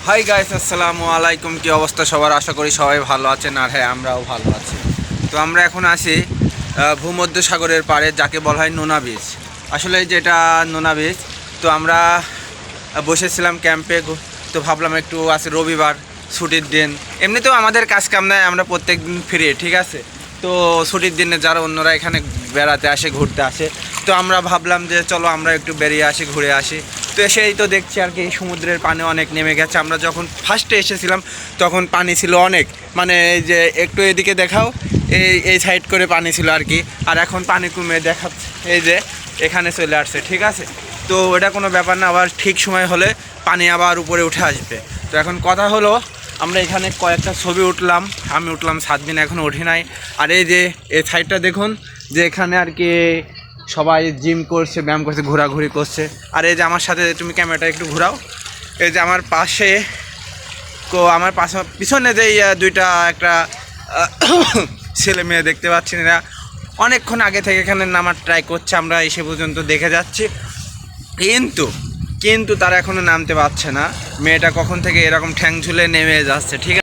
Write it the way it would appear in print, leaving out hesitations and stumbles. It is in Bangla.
হাই গাইস, আসসালামু আলাইকুম। কি অবস্থা সবার? আশা করি সবাই ভালো আছেন। আর হ্যাঁ, আমরাও ভালো আছি। তো আমরা এখন আছি ভূমধ্যসাগরের পাড়ে, যাকে বলা হয় নোনা বিচ। আসলে যেটা নোনা বিচ। তো আমরা বসেছিলাম ক্যাম্পে। তো ভাবলাম একটু আছে রবিবার, ছুটির দিন। এমনিতেও আমাদের কাজ কাম নাই, আমরা প্রত্যেক দিন ফিরি, ঠিক আছে। তো ছুটির দিনে যারা অন্যরা এখানে বেড়াতে আসে, ঘুরতে আসে, তো আমরা ভাবলাম যে চলো আমরা একটু বেরিয়ে আসি, ঘুরে আসি। তো এসেই তো দেখছি আর কি সমুদ্রের পানি অনেক নেমে গেছে। আমরা যখন ফার্স্টে এসেছিলাম তখন পানি ছিল অনেক, মানে এই যে একটু এদিকে দেখাও, এই সাইড করে পানি ছিল আর কি। আর এখন পানি কমে দেখাচ্ছে, এই যে এখানে চলে আসছে, ঠিক আছে। তো এটা কোনো ব্যাপার না, আবার ঠিক সময় হলে পানি আবার উপরে উঠে আসবে। তো এখন কথা হলো, আমরা এখানে কয়েকটা ছবি উঠলাম। আমি উঠলাম, 7 দিন এখনও উঠি নাই। আর এই যে এই সাইডটা দেখুন, যে এখানে আর কি সবাই জিম করছে, ব্যায়াম করছে, ঘোরাঘুরি করছে। আর এই যে আমার সাথে, তুমি ক্যামেরাটা একটু ঘোরাও, এই যে আমার পাশে, আমার পাশে পিছনে যে দুইটা একটা ছেলে মেয়ে দেখতে পাচ্ছি, এরা অনেকক্ষণ আগে থেকে এখানে নামার ট্রাই করছে, আমরা এসে পর্যন্ত দেখে যাচ্ছি। কিন্তু কিন্তু তারা এখনও নামতে পারছে না। মেয়েটা কখন থেকে এরকম ঠ্যাং ঝুলে নেমে যাচ্ছে, ঠিক আছে।